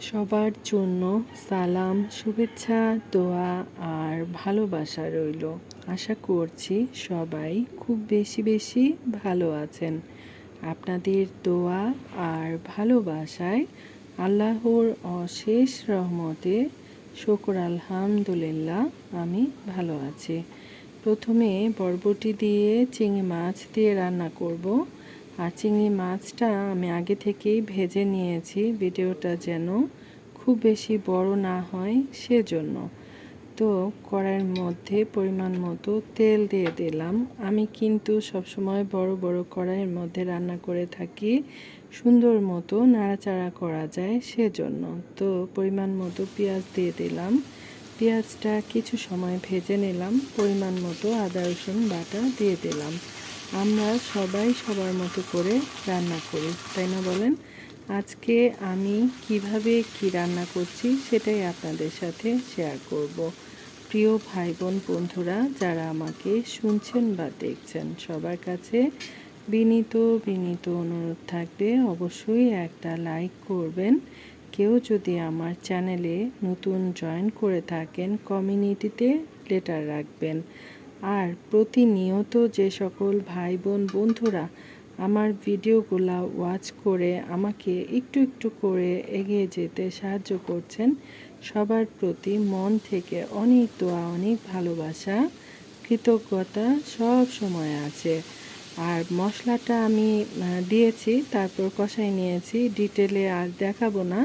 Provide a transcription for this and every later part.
সবার জন্য সালাম, শুভেচ্ছা, দোয়া আর ভালোবাসা রইল। আশা করছি সবাই খুব বেশি বেশি ভালো আছেন। আপনাদের দোয়া আর ভালোবাসায় আল্লাহর অশেষ রহমতে শুকর আলহামদুলিল্লাহ আমি ভালো আছি। প্রথমে বরবটি দিয়ে চিংড়ি মাছ দিয়ে রান্না করব। আর চিংড়ি মাছটা আমি আগে থেকেই ভেজে নিয়েছি, ভিডিওটা যেন খুব বেশি বড় না হয় সেজন্য। তো কড়াইয়ের মধ্যে পরিমাণ মতো তেল দিয়ে দিলাম। আমি কিন্তু সবসময় বড় বড় কড়াইয়ের মধ্যে রান্না করে থাকি, সুন্দর মতো নাড়াচাড়া করা যায় সেজন্য। তো পরিমাণ মতো পেঁয়াজ দিয়ে দিলাম। পেঁয়াজটা কিছু সময় ভেজে নিলাম। পরিমাণ মতো আদা রসুন বাটা দিয়ে দিলাম। আমরা সবাই সবার মতো করে রান্না করি, তাই না বলেন? আজকে আমি কিভাবে কি রান্না করছি সেটাই আপনাদের সাথে শেয়ার করব। প্রিয় ভাই বোন বন্ধুরা যারা আমাকে শুনছেন বা দেখছেন, সবার কাছে বিনীত অনুরোধ থাকবে, অবশ্যই একটা লাইক করবেন। কেউ যদি আমার চ্যানেলে নতুন জয়েন করে থাকেন, কমিউনিটিতে লেটার রাখবেন। আর প্রতিনিয়ত যে সকল ভাই বোন বন্ধুরা আমার ভিডিওগুলো ওয়াচ করে আমাকে একটু একটু করে এগিয়ে যেতে সাহায্য করছেন, সবার প্রতি মন থেকে অনেক দোয়া, অনেক ভালোবাসা, কৃতজ্ঞতা সব সময় আছে। আর মশলাটা আমি দিয়েছি, তারপর কষাই নিয়েছি, ডিটেলে আর দেখাবো না।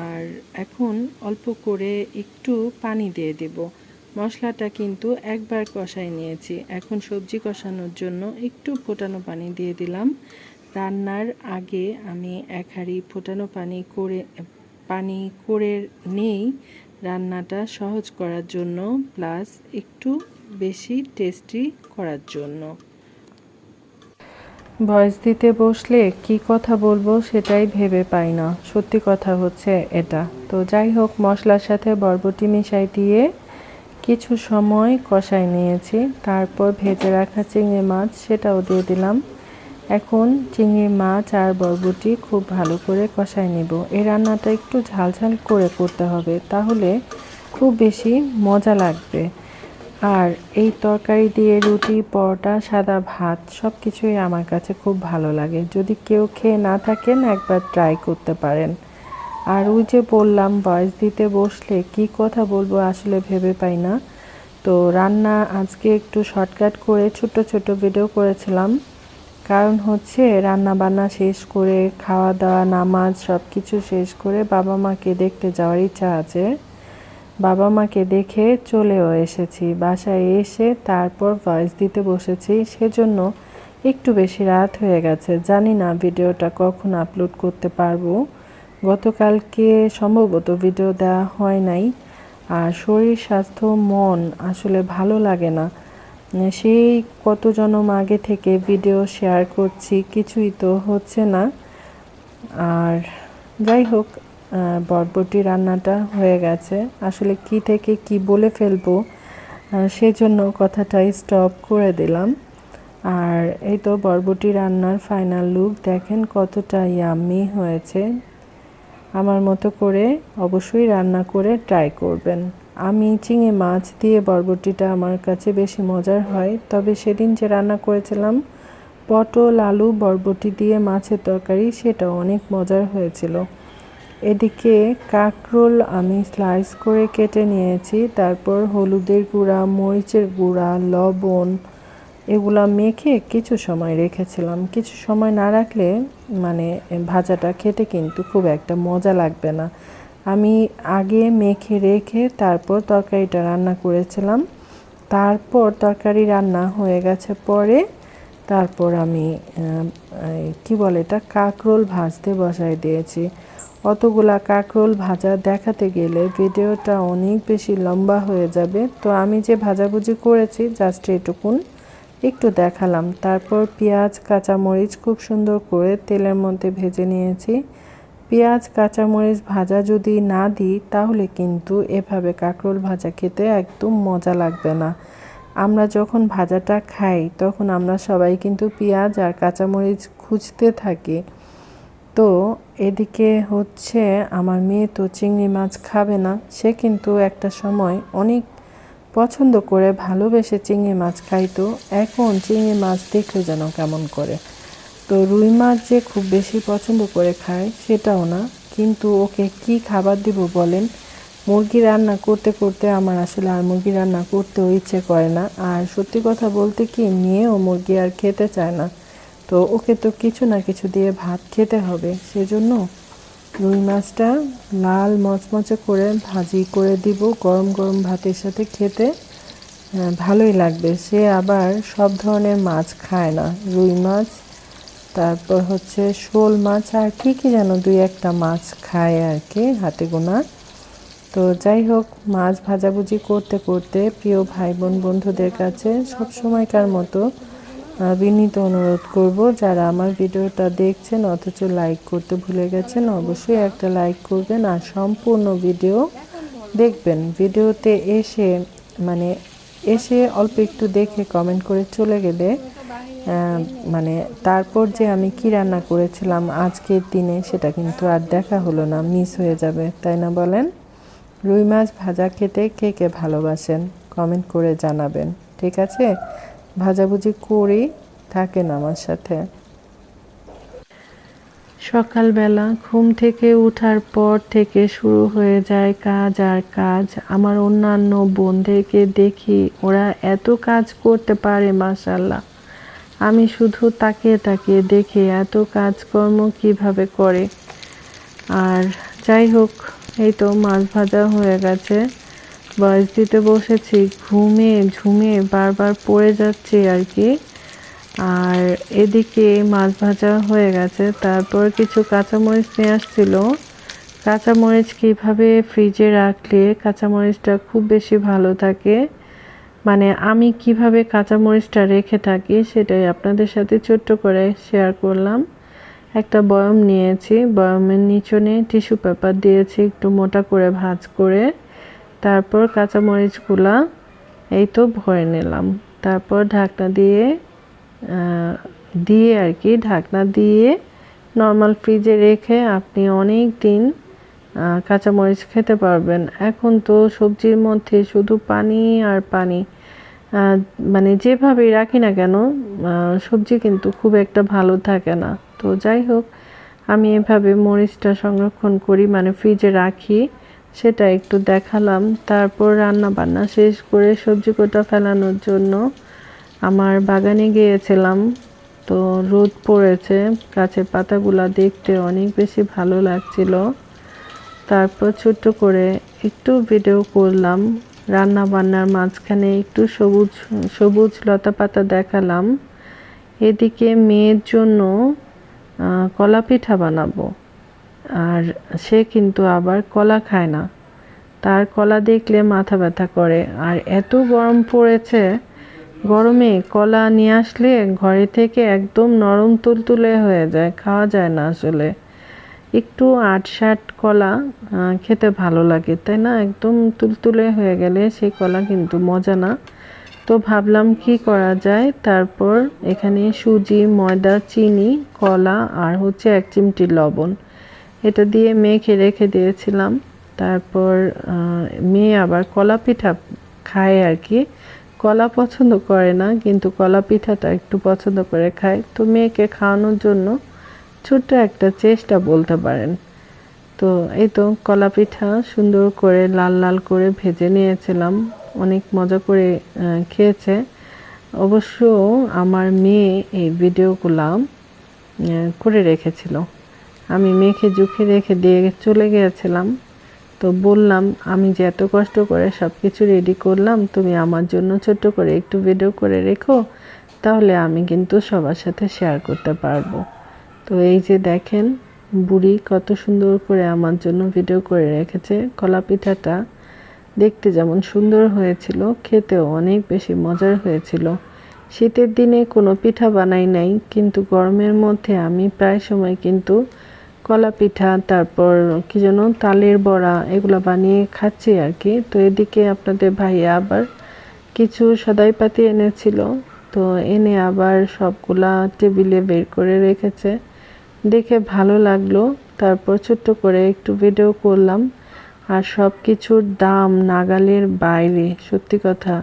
আর এখন অল্প করে একটু পানি দিয়ে দেব। মশলাটা কিন্তু একবার কষাই নিয়েছি, এখন সবজি কষানোর জন্য একটু ফোটানো পানি দিয়ে দিলাম। রান্নার আগে আমি এক হাঁড়ি ফোটানো পানি করে নেই, রান্নাটা সহজ করার জন্য, প্লাস একটু বেশি টেস্টি করার জন্য। ভয়েস দিতে বসলে কি কথা বলবো সেটাই ভেবে পাই না, সত্যি কথা হচ্ছে এটা। তো যাই হোক, মশলার সাথে বরবটি মিশাই দিয়ে কিছু সময় কষাই নিয়েছি। তারপর ভেজে রাখা চিংড়ি মাছ সেটাও দিয়ে দিলাম। এখন চিংড়ি মাছ আর বরবটি খুব ভালো করে কষাই নেব। এই রান্নাটা একটু ঝাল করে করতে হবে, তাহলে খুব বেশি মজা লাগবে। আর এই তরকারি দিয়ে রুটি, পরোটা, সাদা ভাত সব কিছুই আমার কাছে খুব ভালো লাগে। যদি কেউ খেয়ে না থাকেন, একবার ট্রাই করতে পারেন। আর ওই যে বললাম, ভয়েস দিতে বসলে কি কথা বলবো আসলে ভেবে পাই না। তো রান্না আজকে একটু শর্টকাট করে ছোট ছোট ভিডিও করেছিলাম, কারণ হচ্ছে রান্না বান্না শেষ করে, খাওয়া দাওয়া, নামাজ সব কিছু শেষ করে বাবা মাকে দেখতে যাওয়ার ইচ্ছা আছে। বাবা মাকে দেখে চলেও এসেছি, বাসায় এসে তারপর ভয়েস দিতে বসেছি, সেজন্য একটু বেশি রাত হয়ে গেছে। জানি না ভিডিওটা কখন আপলোড করতে পারবো। গতকালকে সম্ভবত ভিডিও দেওয়া হয় নাই। আর শরীর স্বাস্থ্য মন আসলে ভালো লাগে না, সেই কত জন্ম আগে থেকে ভিডিও শেয়ার করছি, কিছুই তো হচ্ছে না। আর যাই হোক, বরবটি রান্নাটা হয়ে গেছে। আসলে কি থেকে কি বলে ফেলবো, সেজন্য কথাটা স্টপ করে দিলাম। আর এই তো বরবটি রান্নার ফাইনাল লুক দেখেন, কতটা ইয়াম্মি হয়েছে। আমার মতো করে অবশ্যই রান্না করে ট্রাই করবেন। আমি চিংড়ি মাছ দিয়ে বরবটিটা আমার কাছে বেশি মজার হয়, তবে সেদিন যে রান্না করেছিলাম পটল, আলু, বরবটি দিয়ে মাছের তরকারি, সেটাও অনেক মজার হয়েছিল। এদিকে কাঁকরোল আমি স্লাইস করে কেটে নিয়েছি, তারপর হলুদের গুঁড়া, মরিচের গুঁড়া, লবণ এগুলা মেখে কিছু সময় রেখেছিলাম। কিছু সময় না রাখলে মানে ভাজাটা খেতে কিন্তু খুব একটা মজা লাগবে না। আমি আগে মেখে রেখে তারপর তরকারিটা রান্না করেছিলাম। তারপর তরকারি রান্না হয়ে গেছে পরে, তারপর আমি কি বলে এটা, কাঁকরোল ভাজতে বসাই দিয়েছি। অতগুলা কাঁকরোল ভাজা দেখাতে গেলে ভিডিওটা অনেক বেশি লম্বা হয়ে যাবে, তো আমি যে ভাজাভুজি করেছি জাস্ট এটুকুন একটু দেখালাম। তারপর পেঁয়াজ, কাঁচামরিচ খুব সুন্দর করে তেলের মধ্যে ভেজে নিয়েছি। পেঁয়াজ, কাঁচামরিচ ভাজা যদি না দিই তাহলে কিন্তু এভাবে কাঁকরোল ভাজা খেতে একদম মজা লাগবে না। আমরা যখন ভাজাটা খাই তখন আমরা সবাই কিন্তু পেঁয়াজ আর কাঁচামরিচ খুঁজতে থাকি, তো এদিকে হচ্ছে আমার মেয়ে তো চিংড়ি মাছ খাবে না, সে কিন্তু একটা সময় অনেক পছন্দ করে ভালোবেসে চিংড়ি মাছ খাইতো, এখন চিংড়ি মাছ দেখলে যেন কেমন করে। তো রুই মাছ যে খুব বেশি পছন্দ করে খায় সেটাও না, কিন্তু ওকে কি খাবার দিব বলেন। মুরগি রান্না করতে করতে আমার আসলে আর মুরগি রান্না করতেও ইচ্ছে করে না, আর সত্যি কথা বলতে কি মেয়েও মুরগি আর খেতে চায় না। তো ওকে তো কিছু না কিছু দিয়ে ভাত খেতে হবে, সেজন্য রুই মাছটা লাল মচমচে করে ভাজি করে দিব, গরম গরম ভাতের সাথে খেতে ভালোই লাগবে। সে আবার সব ধরনের মাছ খায় না, রুই মাছ, তারপর হচ্ছে শোল মাছ, আর কি কি যেন দুই একটা মাছ খায় আর কি হাতে গোনা। তো যাই হোক, মাছ ভাজাভুজি করতে করতে প্রিয় ভাই বোন বন্ধুদের কাছে সব সময়কার মতো বিনীত অনুরোধ করব, যারা আমার ভিডিওটা দেখছেন অথচ লাইক করতে ভুলে গেছেন, অবশ্যই একটা লাইক করবেন আর সম্পূর্ণ ভিডিও দেখবেন। ভিডিওতে এসে অল্প একটু দেখে কমেন্ট করে চলে গেলে মানে তারপর যে আমি কি রান্না করেছিলাম আজকের দিনে সেটা কিন্তু আর দেখা হলো না, মিস হয়ে যাবে, তাই না বলেন? রুই মাছ ভাজা খেতে কে কে ভালোবাসেন কমেন্ট করে জানাবেন, ঠিক আছে? ভাজাভুজি করি, থাকেন আমার সাথে। সকালবেলা ঘুম থেকে ওঠার পর থেকে শুরু হয়ে যায় কাজ আর কাজ। আমার অন্যান্য বোনদেরকে দেখি ওরা এত কাজ করতে পারে মাশাআল্লাহ, আমি শুধু তাকিয়ে তাকিয়ে দেখি এত কাজকর্ম কিভাবে করে। আর যাই হোক, এই তো মাছ ভাজা হয়ে গেছে, বয়স দিতে বসেছি, ঘুমে ঝুমে বারবার পড়ে যাচ্ছে আর কি। আর এদিকে মাছ ভাজা হয়ে গেছে, তারপর কিছু কাঁচামরিচ নিয়ে আসছিল। কাঁচামরিচ কীভাবে ফ্রিজে রাখলে কাঁচামরিচটা খুব বেশি ভালো থাকে, মানে আমি কিভাবে কাঁচামরিচটা রেখে থাকি সেটাই আপনাদের সাথে ছোট্ট করে শেয়ার করলাম। একটা বয়ম নিয়েছি, বয়মের নিচনে টিস্যু পেপার দিয়েছি একটু মোটা করে ভাঁজ করে, তারপর কাঁচামরিচগুলা এই তো ভরে নিলাম। তারপর ঢাকনা দিয়ে আর কি ঢাকনা দিয়ে নর্মাল ফ্রিজে রেখে আপনি অনেক দিন কাঁচামরিচ খেতে পারবেন। এখন তো সবজির মধ্যে শুধু পানি আর পানি, মানে যেভাবেই রাখি না কেন সবজি কিন্তু খুব একটা ভালো থাকে না। তো যাই হোক, আমি এভাবে মরিচটা সংরক্ষণ করি, মানে ফ্রিজে রাখি, সেটা একটু দেখালাম। তারপর রান্না বান্না শেষ করে সবজি কোটা ফেলানোর জন্য আমার বাগানে গিয়েছিলাম। তো রোদ পড়েছে, গাছের পাতাগুলা দেখতে অনেক বেশি ভালো লাগছিল। তারপর ছোট্ট করে একটু ভিডিও করলাম, রান্না বান্নার মাঝখানে একটু সবুজ সবুজ লতা পাতা দেখালাম। এদিকে মেয়ের জন্য কলা পিঠা বানাবো, আর সে কিন্তু আবার কলা খায় না, তার কলা দেখলে মাথা ব্যথা করে। আর এত গরম পড়েছে, গরমে কলা নিয়ে আসলে ঘরে থেকে একদম নরম তুলতুলে হয়ে যায়, খাওয়া যায় না আসলে। একটু আটসাট কলা খেতে ভালো লাগে, তাই না? একদম তুলতুলে হয়ে গেলে সেই কলা কিন্তু মজা না। তো ভাবলাম কি করা যায়, তারপর এখানে সুজি, ময়দা, চিনি, কলা আর হচ্ছে 1 চিমটি লবণ, এটা দিয়ে মেখে রেখে দিয়েছিলাম। তারপর মেয়ে আবার কলা পিঠা খায় আর কি, কলা পছন্দ করে না কিন্তু কলা পিঠাটা একটু পছন্দ করে খায়। তো মেয়েকে খাওয়ানোর জন্য ছোট্ট একটা চেষ্টা বলতে পারেন। তো এই তো কলা পিঠা সুন্দর করে লাল লাল করে ভেজে নিয়েছিলাম, অনেক মজা করে খেয়েছে। অবশ্য আমার মেয়ে এই ভিডিওগুলো করে রেখেছিল, আমি মেখে জুখে রেখে দিয়ে চলে গিয়েছিলাম। তো বললাম আমি যে এত কষ্ট করে সব কিছু রেডি করলাম, তুমি আমার জন্য ছোট্ট করে একটু ভিডিও করে রেখো, তাহলে আমি কিন্তু সবার সাথে শেয়ার করতে পারবো। তো এই যে দেখেন, বুড়ি কত সুন্দর করে আমার জন্য ভিডিও করে রেখেছে। কলা পিঠাটা দেখতে যেমন সুন্দর হয়েছিল, খেতেও অনেক বেশি মজার হয়েছিল। শীতের দিনে কোনো পিঠা বানাই নাই, কিন্তু গরমের মধ্যে আমি প্রায় সময় কিন্তু কলা পিঠা, তারপর কি যেন তালের বড়া, এগুলো বানিয়ে খাচ্ছি আর কি। তো এদিকে আপনাদের ভাইয়া আবার কিছু সদাইপাতি এনেছিল, তো এনে আবার সবগুলা টেবিলে বের করে রেখেছে। দেখে ভালো লাগলো, তারপর ছোট্ট করে একটু ভিডিও করলাম। আর সব কিছুর দাম নাগালের বাইরে, সত্যি কথা।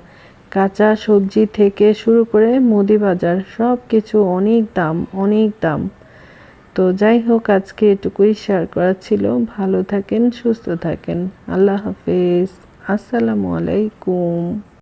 কাঁচা সবজি থেকে শুরু করে মুদি বাজার সব কিছু অনেক দাম, অনেক দাম। তো যাই হোক, আজকে এটুকুই শেয়ার করা ছিল। ভালো থাকেন, সুস্থ থাকেন। আল্লাহ হাফেজ। আসসালামু আলাইকুম।